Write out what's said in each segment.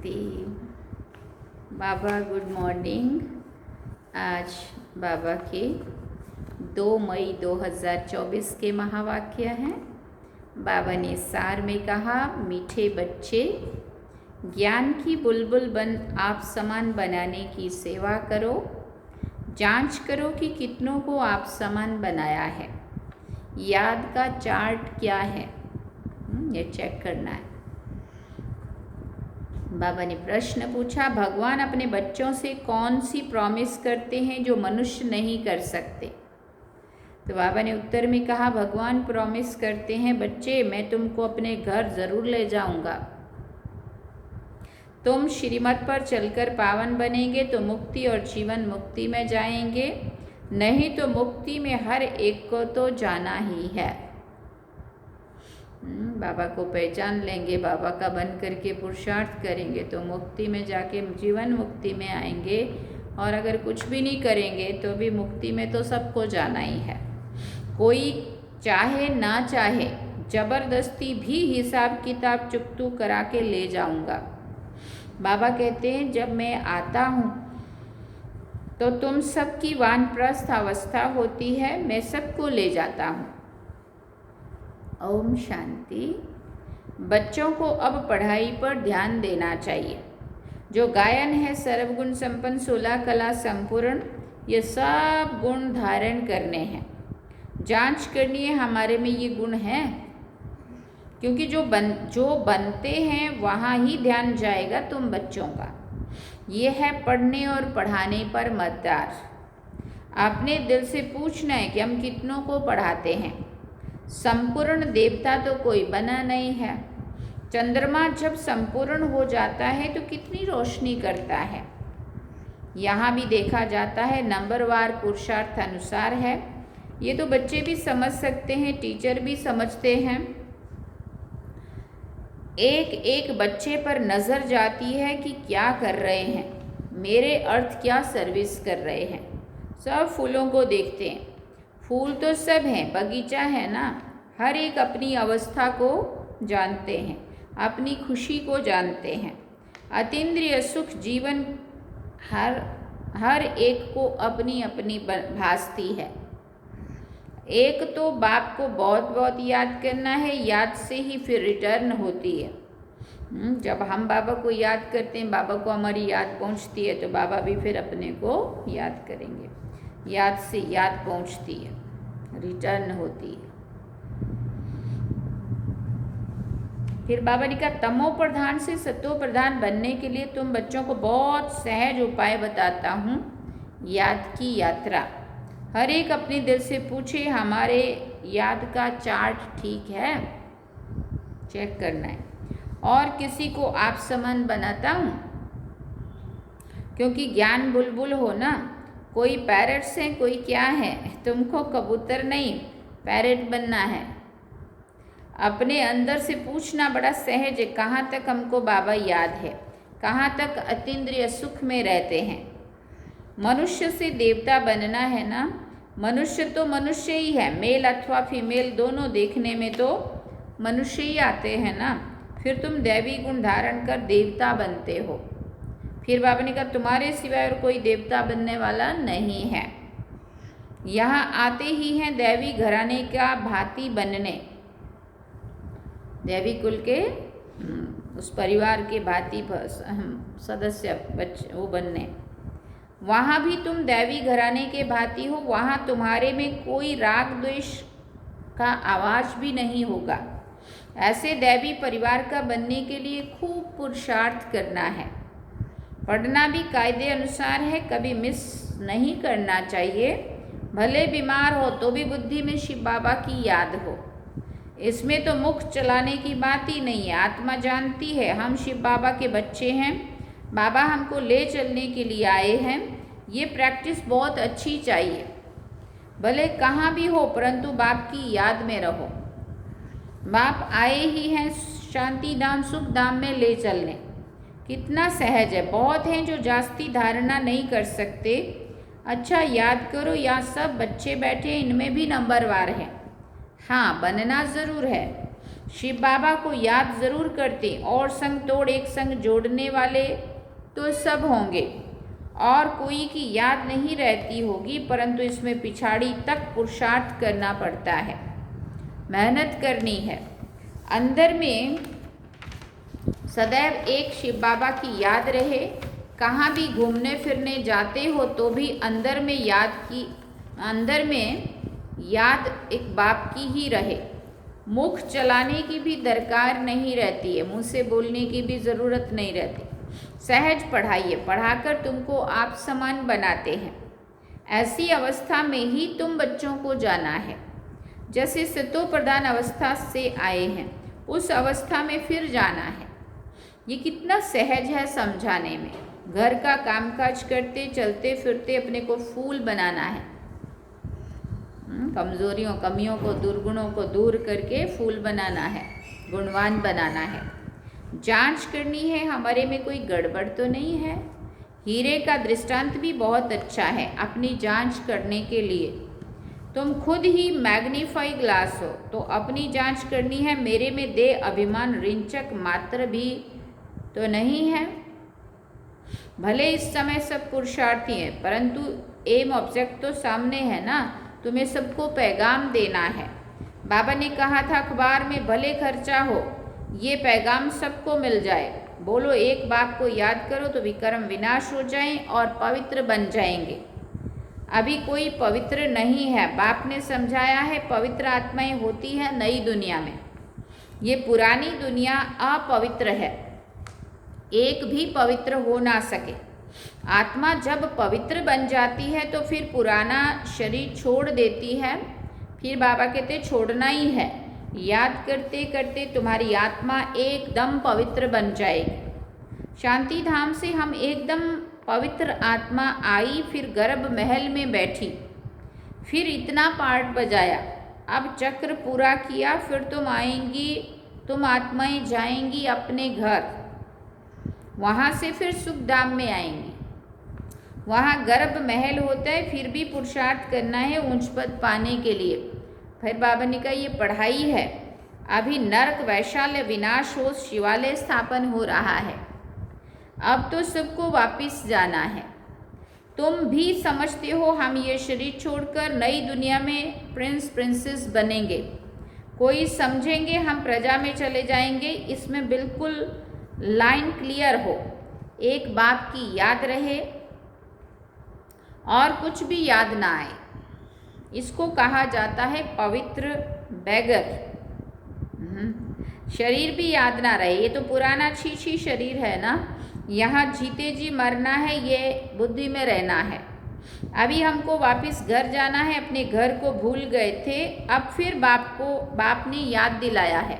शांति। बाबा good morning. आज बाबा के 2 मई 2024 के महावाक्य हैं। बाबा ने सार में कहा, मीठे बच्चे, ज्ञान की बुलबुल बन आप समान बनाने की सेवा करो। जांच करो कि कितनों को आप समान बनाया है। याद का चार्ट क्या है, ये चेक करना है। बाबा ने प्रश्न पूछा, भगवान अपने बच्चों से कौन सी प्रॉमिस करते हैं जो मनुष्य नहीं कर सकते? तो बाबा ने उत्तर में कहा, भगवान प्रॉमिस करते हैं, बच्चे मैं तुमको अपने घर ज़रूर ले जाऊंगा। तुम श्रीमत पर चलकर पावन बनेंगे तो मुक्ति और जीवन मुक्ति में जाएंगे, नहीं तो मुक्ति में हर एक को तो जाना ही है। बाबा को पहचान लेंगे, बाबा का बन करके पुरुषार्थ करेंगे तो मुक्ति में जाके जीवन मुक्ति में आएंगे, और अगर कुछ भी नहीं करेंगे तो भी मुक्ति में तो सबको जाना ही है। कोई चाहे ना चाहे जबरदस्ती भी हिसाब किताब चुकतू करा के ले जाऊंगा। बाबा कहते हैं, जब मैं आता हूँ तो तुम सबकी वानप्रस्थ अवस्था होती है, मैं सबको ले जाता हूँ। ओम शांति। बच्चों को अब पढ़ाई पर ध्यान देना चाहिए। जो गायन है सर्वगुण संपन्न 16 कला संपूर्ण, ये सब गुण धारण करने हैं। जांच करनी है हमारे में ये गुण हैं, क्योंकि जो बनते हैं वहाँ ही ध्यान जाएगा तुम बच्चों का। ये है पढ़ने और पढ़ाने पर मतदार। आपने दिल से पूछना है कि हम कितनों को पढ़ाते हैं। संपूर्ण देवता तो कोई बना नहीं है। चंद्रमा जब संपूर्ण हो जाता है तो कितनी रोशनी करता है। यहाँ भी देखा जाता है नंबरवार पुरुषार्थ अनुसार है। ये तो बच्चे भी समझ सकते हैं, टीचर भी समझते हैं। एक एक बच्चे पर नज़र जाती है कि क्या कर रहे हैं, मेरे अर्थ क्या सर्विस कर रहे हैं। सब फूलों को देखते हैं। फूल तो सब हैं, बगीचा है ना। हर एक अपनी अवस्था को जानते हैं, अपनी खुशी को जानते हैं। अतीन्द्रिय सुख जीवन हर एक को अपनी अपनी भासती है। एक तो बाप को बहुत बहुत याद करना है, याद से ही फिर रिटर्न होती है। जब हम बाबा को याद करते हैं, बाबा को हमारी याद पहुंचती है, तो बाबा भी फिर अपने को याद करेंगे। याद से याद पहुंचती है, रिटर्न होती है। फिर बाबा ने कहा, तमो प्रधान से सतो प्रधान बनने के लिए तुम बच्चों को बहुत सहज उपाय बताता हूँ। याद की यात्रा। हर एक अपने दिल से पूछे, हमारे याद का चार्ट ठीक है? चेक करना है। और किसी को आप समान बनाता हूँ, क्योंकि ज्ञान बुलबुल हो ना। कोई पैरट्स हैं, कोई क्या है। तुमको कबूतर नहीं पैरट बनना है। अपने अंदर से पूछना बड़ा सहज है, कहाँ तक हमको बाबा याद है, कहाँ तक अतीन्द्रिय सुख में रहते हैं। मनुष्य से देवता बनना है ना। मनुष्य तो मनुष्य ही है, मेल अथवा फीमेल दोनों देखने में तो मनुष्य ही आते हैं ना। फिर तुम दैवी गुण धारण कर देवता बनते हो। फिर बाबा ने कहा, तुम्हारे सिवाय और कोई देवता बनने वाला नहीं है। यहाँ आते ही हैं दैवी घराने का भांति बनने, दैवी कुल के उस परिवार के भांति सदस्य बच्चे वो बनने। वहाँ भी तुम दैवी घराने के भांति हो। वहाँ तुम्हारे में कोई राग द्वेष का आवाज भी नहीं होगा। ऐसे दैवी परिवार का बनने के लिए खूब पुरुषार्थ करना है। पढ़ना भी कायदे अनुसार है, कभी मिस नहीं करना चाहिए। भले बीमार हो तो भी बुद्धि में शिव बाबा की याद हो। इसमें तो मुख चलाने की बात ही नहीं है। आत्मा जानती है हम शिव बाबा के बच्चे हैं, बाबा हमको ले चलने के लिए आए हैं। ये प्रैक्टिस बहुत अच्छी चाहिए। भले कहाँ भी हो, परंतु बाप की याद में रहो। बाप आए ही हैं शांति धाम सुख धाम में ले चलने। कितना सहज है। बहुत हैं जो जास्ती धारणा नहीं कर सकते। अच्छा याद करो, यहाँ सब बच्चे बैठे, इनमें भी नंबरवार हैं। हाँ, बनना ज़रूर है। शिव बाबा को याद जरूर करते, और संग तोड़ एक संग जोड़ने वाले तो सब होंगे, और कोई की याद नहीं रहती होगी, परंतु इसमें पिछाड़ी तक पुरुषार्थ करना पड़ता है, मेहनत करनी है। अंदर में सदैव एक शिव बाबा की याद रहे। कहाँ भी घूमने फिरने जाते हो तो भी अंदर में याद एक बाप की ही रहे। मुख चलाने की भी दरकार नहीं रहती है, मुँह से बोलने की भी ज़रूरत नहीं रहती। सहज पढ़ाइए, पढ़ाकर तुमको आप समान बनाते हैं। ऐसी अवस्था में ही तुम बच्चों को जाना है। जैसे सतो प्रधान अवस्था से आए हैं, उस अवस्था में फिर जाना है। ये कितना सहज है समझाने में। घर का कामकाज करते चलते फिरते अपने को फूल बनाना है। कमजोरियों कमियों को दुर्गुणों को दूर करके फूल बनाना है, गुणवान बनाना है। जांच करनी है हमारे में कोई गड़बड़ तो नहीं है। हीरे का दृष्टांत भी बहुत अच्छा है अपनी जांच करने के लिए। तुम खुद ही मैग्नीफाई ग्लास हो तो अपनी जांच करनी है, मेरे में देह अभिमान रिंचक मात्र भी तो नहीं है। भले इस समय सब पुरुषार्थी हैं, परंतु एम ऑब्जेक्ट तो सामने है ना। तुम्हें सबको पैगाम देना है। बाबा ने कहा था अखबार में भले खर्चा हो, ये पैगाम सबको मिल जाए। बोलो एक बाप को याद करो तो विक्रम विनाश हो जाएं और पवित्र बन जाएंगे। अभी कोई पवित्र नहीं है। बाप ने समझाया है पवित्र आत्माएं होती है नई दुनिया में। ये पुरानी दुनिया अपवित्र है, एक भी पवित्र हो ना सके। आत्मा जब पवित्र बन जाती है तो फिर पुराना शरीर छोड़ देती है। फिर बाबा कहते छोड़ना ही है। याद करते करते तुम्हारी आत्मा एकदम पवित्र बन जाएगी। शांति धाम से हम एकदम पवित्र आत्मा आई, फिर गर्भ महल में बैठी, फिर इतना पार्ट बजाया, अब चक्र पूरा किया, फिर तुम आएंगी, तुम आत्माएं जाएंगी अपने घर, वहाँ से फिर सुखधाम में आएंगी। वहाँ गर्भ महल होता है, फिर भी पुरुषार्थ करना है ऊंच पद पाने के लिए। फिर बाबा ने कहा ये पढ़ाई है। अभी नरक वैशाल्य विनाश हो, शिवालय स्थापन हो रहा है। अब तो सबको वापिस जाना है। तुम भी समझते हो हम ये शरीर छोड़कर नई दुनिया में प्रिंस प्रिंसेस बनेंगे। कोई समझेंगे हम प्रजा में चले जाएंगे। इसमें बिल्कुल लाइन क्लियर हो, एक बाप की याद रहे और कुछ भी याद ना आए। इसको कहा जाता है पवित्र बैगर। शरीर भी याद ना रहे, ये तो पुराना छी शरीर है ना। यहाँ जीते जी मरना है, ये बुद्धि में रहना है। अभी हमको वापस घर जाना है, अपने घर को भूल गए थे, अब फिर बाप ने याद दिलाया है।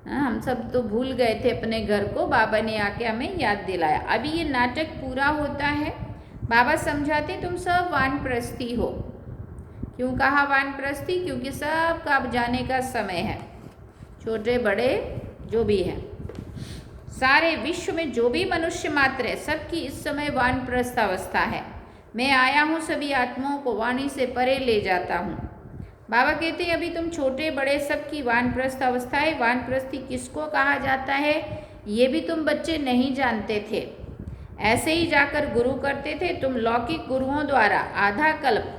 हम सब तो भूल गए थे अपने घर को, बाबा ने आके हमें याद दिलाया। अभी ये नाटक पूरा होता है। बाबा समझाते तुम सब वानप्रस्थी हो। क्यों कहा वानप्रस्थी? क्योंकि सब का अब जाने का समय है, छोटे बड़े जो भी हैं। सारे विश्व में जो भी मनुष्य मात्र है, सबकी इस समय वानप्रस्थ अवस्था है। मैं आया हूँ सभी आत्माओं को वाणी से परे ले जाता हूँ। बाबा कहते हैं अभी तुम छोटे बड़े सबकी वानप्रस्थ अवस्था है। वानप्रस्थी किसको कहा जाता है ये भी तुम बच्चे नहीं जानते थे। ऐसे ही जाकर गुरु करते थे। तुम लौकिक गुरुओं द्वारा आधा कल्प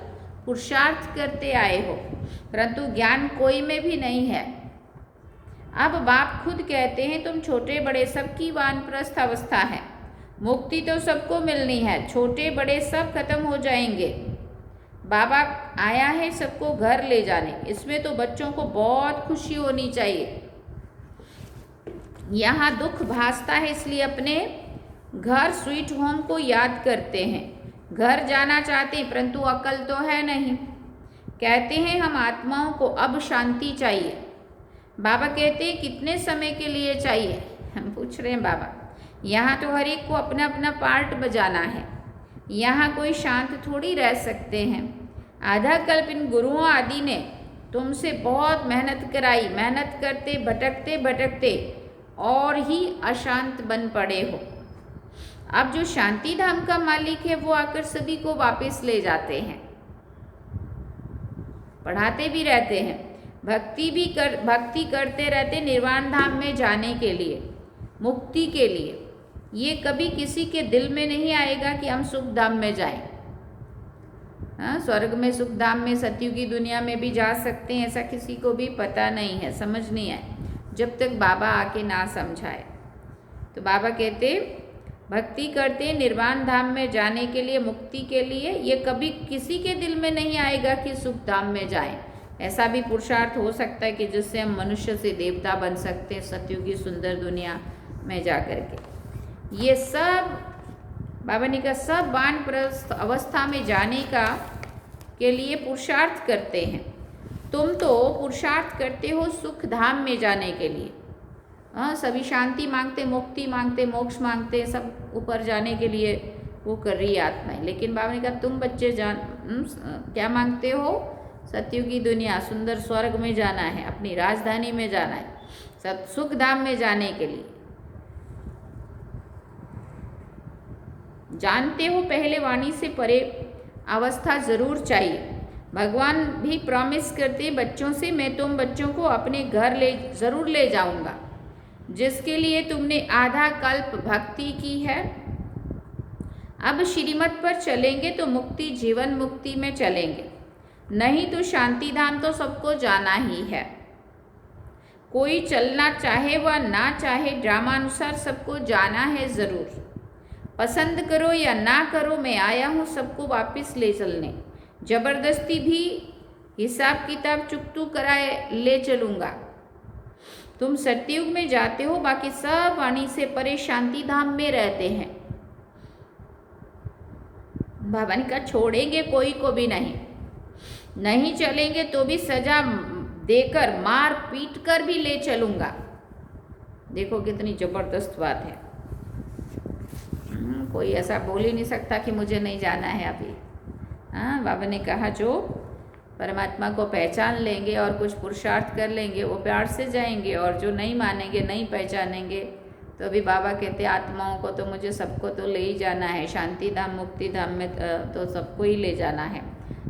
पुरुषार्थ करते आए हो, परंतु ज्ञान कोई में भी नहीं है। अब बाप खुद कहते हैं तुम छोटे बड़े सबकी वानप्रस्थ अवस्था है। मुक्ति तो सबको मिलनी है, छोटे बड़े सब खत्म हो जाएंगे। बाबा आया है सबको घर ले जाने। इसमें तो बच्चों को बहुत खुशी होनी चाहिए। यहाँ दुख भासता है, इसलिए अपने घर स्वीट होम को याद करते हैं। घर जाना चाहते हैं, परंतु अकल तो है नहीं। कहते हैं हम आत्माओं को अब शांति चाहिए। बाबा कहते हैं कितने समय के लिए चाहिए? हम पूछ रहे हैं बाबा। यहाँ तो हर एक को अपना अपना पार्ट बजाना है। यहाँ कोई शांत थोड़ी रह सकते हैं। आधा कल्प इन गुरुओं आदि ने तुमसे बहुत मेहनत कराई। मेहनत करते भटकते भटकते और ही अशांत बन पड़े हो। अब जो शांति धाम का मालिक है वो आकर सभी को वापस ले जाते हैं, पढ़ाते भी रहते हैं। भक्ति करते रहते निर्वाण धाम में जाने के लिए, मुक्ति के लिए। ये कभी किसी के दिल में नहीं आएगा कि हम सुख धाम में जाएं। हाँ, स्वर्ग में, सुख धाम में, सतयुग की दुनिया में भी जा सकते हैं, ऐसा किसी को भी पता नहीं है, समझ नहीं आए, जब तक बाबा आके ना समझाए। तो बाबा कहते भक्ति करते निर्वाण धाम में जाने के लिए, मुक्ति के लिए, ये कभी किसी के दिल में नहीं आएगा कि सुख धाम में जाएं। ऐसा भी पुरुषार्थ हो सकता है कि जिससे हम मनुष्य से देवता बन सकते हैं सतयुग की सुंदर दुनिया में जा कर के। ये सब बाबा ने कहा सब वानप्रस्थ अवस्था में जाने का के लिए पुरुषार्थ करते हैं। तुम तो पुरुषार्थ करते हो सुख धाम में जाने के लिए। हाँ, सभी शांति मांगते, मुक्ति मांगते, मोक्ष मांगते, सब ऊपर जाने के लिए वो कर रही है आत्माएं। लेकिन बाबा ने कहा तुम बच्चे क्या मांगते हो? सतयुग की दुनिया, सुंदर स्वर्ग में जाना है, अपनी राजधानी में जाना है, सुख धाम में जाने के लिए। जानते हो पहले वाणी से परे अवस्था जरूर चाहिए। भगवान भी प्रॉमिस करते बच्चों से, मैं तुम बच्चों को अपने घर जरूर ले जाऊंगा, जिसके लिए तुमने आधा कल्प भक्ति की है। अब श्रीमत पर चलेंगे तो मुक्ति, जीवन मुक्ति में चलेंगे, नहीं तो शांति धाम तो सबको जाना ही है। कोई चलना चाहे व ना चाहे, ड्रामा अनुसार सबको जाना है जरूर। पसंद करो या ना करो, मैं आया हूँ सबको वापस ले चलने। जबरदस्ती भी हिसाब किताब चुकतू कराए ले चलूँगा। तुम सतयुग में जाते हो, बाकी सब वाणी से परे शांति धाम में रहते हैं। बाबा ने कहा छोड़ेंगे कोई को भी नहीं, नहीं चलेंगे तो भी सजा देकर, मार पीट कर भी ले चलूँगा। देखो कितनी जबरदस्त बात है। कोई ऐसा बोल ही नहीं सकता कि मुझे नहीं जाना है अभी। हाँ, बाबा ने कहा जो परमात्मा को पहचान लेंगे और कुछ पुरुषार्थ कर लेंगे वो प्यार से जाएंगे, और जो नहीं मानेंगे, नहीं पहचानेंगे, तो अभी बाबा कहते आत्माओं को तो मुझे सबको तो ले ही जाना है, शांति धाम, मुक्ति धाम में तो सबको ही ले जाना है।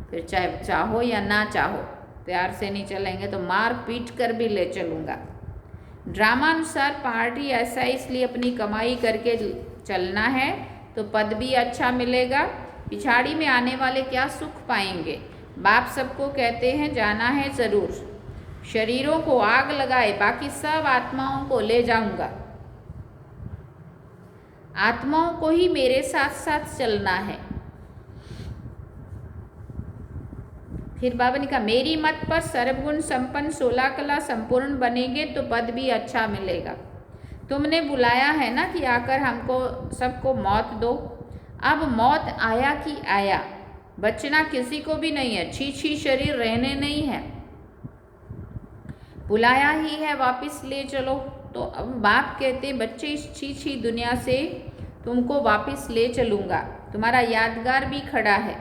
फिर चाहे चाहो या ना चाहो, प्यार से नहीं चलेंगे तो मार पीट कर भी ले चलूँगा। ड्रामा अनुसार पार्टी ऐसा इसलिए अपनी कमाई करके चलना है तो पद भी अच्छा मिलेगा, पिछाड़ी में आने वाले क्या सुख पाएंगे। बाप सबको कहते हैं जाना है ज़रूर, शरीरों को आग लगाए, बाकी सब आत्माओं को ले जाऊंगा। आत्माओं को ही मेरे साथ साथ चलना है। फिर बाबा ने कहा मेरी मत पर सर्वगुण संपन्न 16 कला संपूर्ण बनेंगे तो पद भी अच्छा मिलेगा। तुमने बुलाया है ना कि आकर हमको सबको मौत दो। अब मौत आया कि आया, बचना किसी को भी नहीं है। छी शरीर रहने नहीं है, बुलाया ही है, वापस ले चलो। तो अब बाप कहते बच्चे इस छी दुनिया से तुमको वापस ले चलूँगा। तुम्हारा यादगार भी खड़ा है,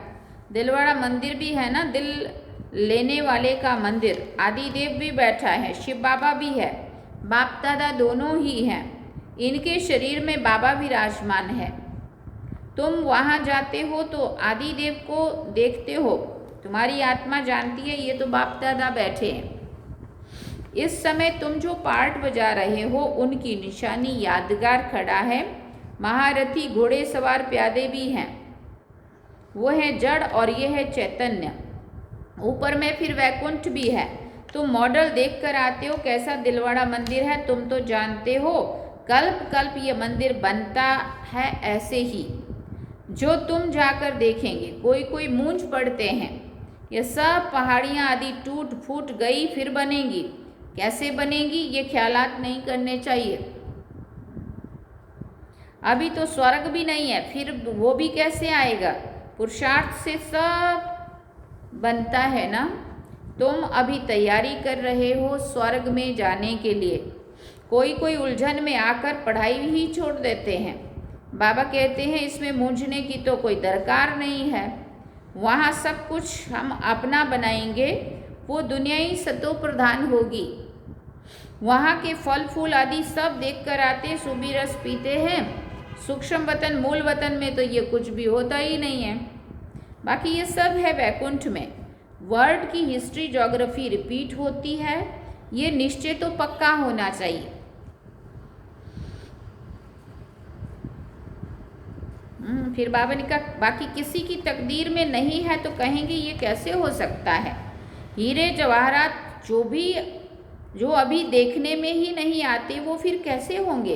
दिलवाड़ा मंदिर भी है ना, दिल लेने वाले का मंदिर। आदिदेव भी बैठा है, शिव बाबा भी है, बाप दादा दोनों ही हैं। इनके शरीर में बाबा विराजमान है। तुम वहाँ जाते हो तो आदिदेव को देखते हो, तुम्हारी आत्मा जानती है ये तो बाप दादा बैठे हैं। इस समय तुम जो पार्ट बजा रहे हो उनकी निशानी यादगार खड़ा है। महारथी घोड़े सवार प्यादे भी हैं, वो है जड़ और ये है चैतन्य। ऊपर में फिर वैकुंठ भी है। तुम मॉडल देख कर आते हो कैसा दिलवाड़ा मंदिर है, तुम तो जानते हो कल्प कल्प ये मंदिर बनता है ऐसे ही, जो तुम जाकर देखेंगे। कोई कोई मूंछ पड़ते हैं, ये सब पहाड़ियाँ आदि टूट फूट गई फिर बनेंगी। कैसे बनेगी ये ख्यालात नहीं करने चाहिए। अभी तो स्वर्ग भी नहीं है, फिर वो भी कैसे आएगा। पुरुषार्थ से सब बनता है ना। तुम अभी तैयारी कर रहे हो स्वर्ग में जाने के लिए। कोई कोई उलझन में आकर पढ़ाई ही छोड़ देते हैं। बाबा कहते हैं इसमें मूंझने की तो कोई दरकार नहीं है। वहाँ सब कुछ हम अपना बनाएंगे, वो दुनिया ही सतो प्रधान होगी। वहाँ के फल फूल आदि सब देख कर आते, सुबी रस पीते हैं। सूक्ष्म वतन मूल वतन में तो ये कुछ भी होता ही नहीं है। बाकी ये सब है वैकुंठ में। वर्ड की हिस्ट्री ज्योग्राफी रिपीट होती है, ये निश्चय तो पक्का होना चाहिए। फिर बाबा ने कहा बाकी किसी की तकदीर में नहीं है तो कहेंगे ये कैसे हो सकता है। हीरे जवाहरात जो अभी देखने में ही नहीं आते वो फिर कैसे होंगे,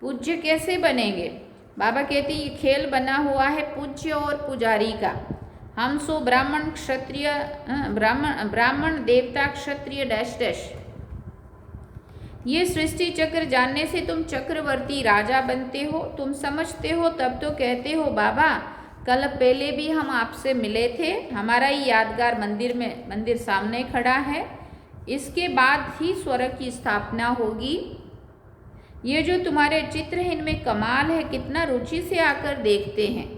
पूज्य कैसे बनेंगे। बाबा कहते हैं ये खेल बना हुआ है पूज्य और पुजारी का। हम सो ब्राह्मण क्षत्रिय ब्राह्मण देवता क्षत्रिय डैश डैश। ये सृष्टि चक्र जानने से तुम चक्रवर्ती राजा बनते हो। तुम समझते हो तब तो कहते हो बाबा कल पहले भी हम आपसे मिले थे, हमारा ही यादगार मंदिर सामने खड़ा है, इसके बाद ही स्वर्ग की स्थापना होगी। ये जो तुम्हारे चित्र हैं इनमें कमाल है, कितना रुचि से आकर देखते हैं।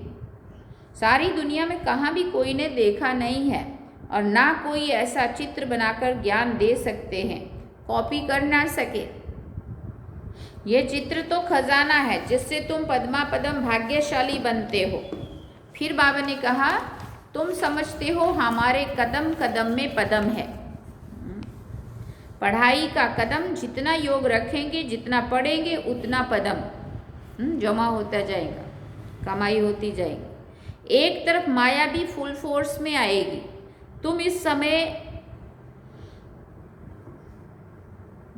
सारी दुनिया में कहाँ भी कोई ने देखा नहीं है और ना कोई ऐसा चित्र बनाकर ज्ञान दे सकते हैं, कॉपी कर ना सके। ये चित्र तो खजाना है जिससे तुम पद्मापदम भाग्यशाली बनते हो। फिर बाबा ने कहा तुम समझते हो हमारे कदम कदम में पदम है। पढ़ाई का कदम जितना योग रखेंगे, जितना पढ़ेंगे उतना पदम जमा होता जाएगा, कमाई होती जाएगी। एक तरफ माया भी फुल फोर्स में आएगी। तुम इस समय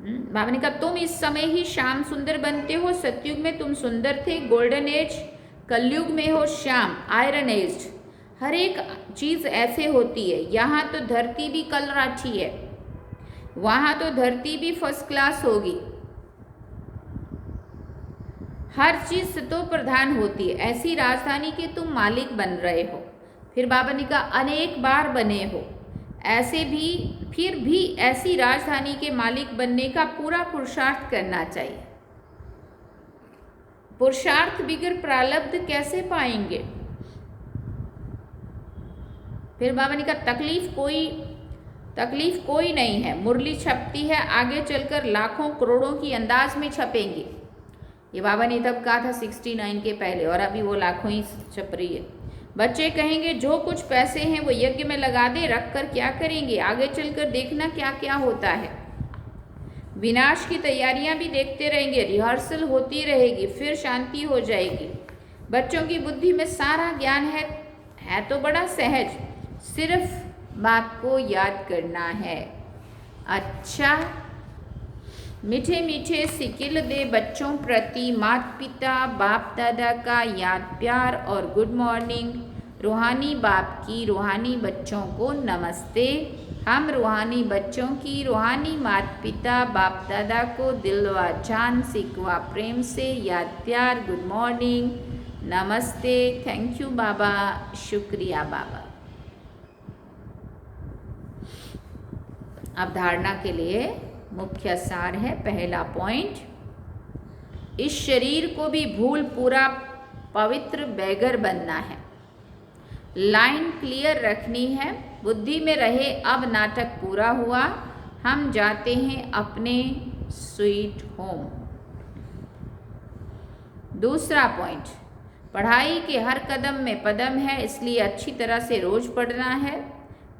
बाबा ने कहा तुम इस समय ही श्याम सुंदर बनते हो। सतयुग में तुम सुंदर थे, गोल्डन एज। कलयुग में हो श्याम, आयरन एज। हर एक चीज ऐसे होती है। यहाँ तो धरती भी कल राठी है, वहां तो धरती भी फर्स्ट क्लास होगी। हर चीज सतो प्रधान होती है। ऐसी राजधानी के तुम मालिक बन रहे हो। फिर बाबा ने कहा अनेक बार बने हो, ऐसे भी फिर भी ऐसी राजधानी के मालिक बनने का पूरा पुरुषार्थ करना चाहिए। पुरुषार्थ बिगर प्रारब्ध कैसे पाएंगे। फिर बाबा ने कहा तकलीफ कोई नहीं है। मुरली छपती है, आगे चलकर लाखों करोड़ों की अंदाज में छपेंगे। ये बाबा ने तब कहा था 69 के पहले, और अभी वो लाखों ही छप रही है। बच्चे कहेंगे जो कुछ पैसे हैं वो यज्ञ में लगा दे, रख कर क्या करेंगे, आगे चलकर देखना क्या क्या होता है। विनाश की तैयारियां भी देखते रहेंगे, रिहर्सल होती रहेगी, फिर शांति हो जाएगी। बच्चों की बुद्धि में सारा ज्ञान है तो बड़ा सहज, सिर्फ बाप को याद करना है। अच्छा, मीठे मीठे सिकिल दे बच्चों प्रति माता पिता बाप दादा का याद प्यार और गुड मॉर्निंग। रूहानी बाप की रूहानी बच्चों को नमस्ते। हम रूहानी बच्चों की रूहानी माता पिता बाप दादा को दिल व जान सिकवा प्रेम से याद प्यार, गुड मॉर्निंग, नमस्ते, थैंक यू बाबा, शुक्रिया बाबा। अब धारणा के लिए मुख्य सार है। पहला पॉइंट, इस शरीर को भी भूल पूरा पवित्र बैगर बनना है। लाइन क्लियर रखनी है, बुद्धि में रहे अब नाटक पूरा हुआ, हम जाते हैं अपने स्वीट होम। दूसरा पॉइंट, पढ़ाई के हर कदम में पदम है, इसलिए अच्छी तरह से रोज पढ़ना है।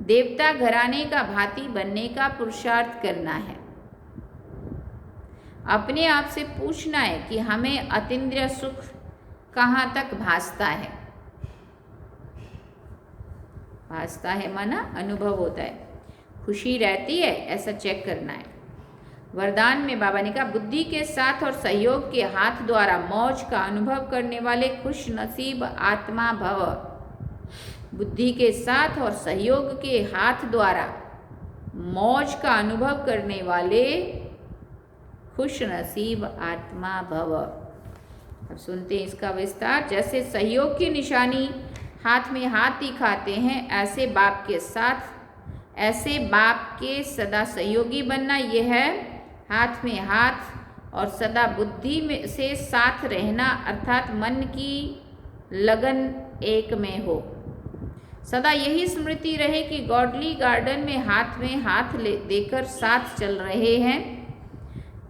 देवता घराने का भांति बनने का पुरुषार्थ करना है। अपने आप से पूछना है कि हमें अतीन्द्रिय सुख कहाँ तक भासता है। भासता है माना अनुभव होता है, खुशी रहती है, ऐसा चेक करना है। वरदान में बाबा ने कहा बुद्धि के साथ और सहयोग के हाथ द्वारा मौज का अनुभव करने वाले खुश नसीब आत्मा भव। बुद्धि के साथ और सहयोग के हाथ द्वारा मौज का अनुभव करने वाले खुश नसीब आत्मा भव। अब सुनते हैं इसका विस्तार। जैसे सहयोग की निशानी हाथ में हाथ दिखाते हैं, ऐसे बाप के सदा सहयोगी बनना, यह है हाथ में हाथ और सदा बुद्धि में से साथ रहना, अर्थात मन की लगन एक में हो। सदा यही स्मृति रहे कि गॉडली गार्डन में हाथ देकर साथ चल रहे हैं।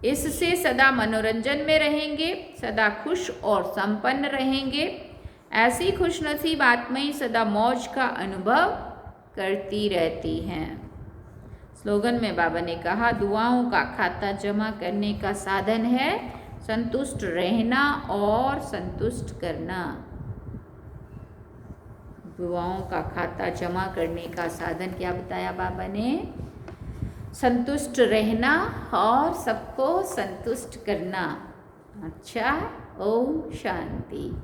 इससे सदा मनोरंजन में रहेंगे, सदा खुश और संपन्न रहेंगे। ऐसी खुशनसीब आत्मा ही सदा मौज का अनुभव करती रहती हैं। स्लोगन में बाबा ने कहा, दुआओं का खाता जमा करने का साधन है संतुष्ट रहना और संतुष्ट करना। दुआओं का खाता जमा करने का साधन क्या बताया बाबा ने? संतुष्ट रहना और सबको संतुष्ट करना। अच्छा, ओम शांति।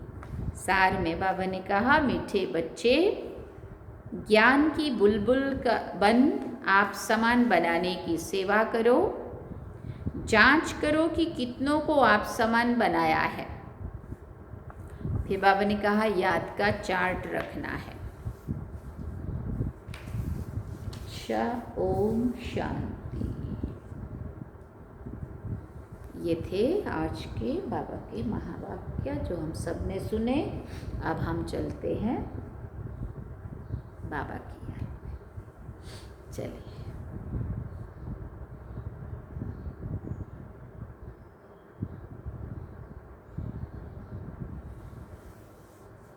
सार में बाबा ने कहा, मीठे बच्चे, ज्ञान की बुलबुल का बन आप समान बनाने की सेवा करो। जांच करो कि कितनों को आप समान बनाया है। फिर बाबा ने कहा, याद का चार्ट रखना है। अच्छा, ओम शांति। ये थे आज के बाबा के महावाक्य जो हम सब ने सुने। अब हम चलते हैं बाबा की याद में। चलिए।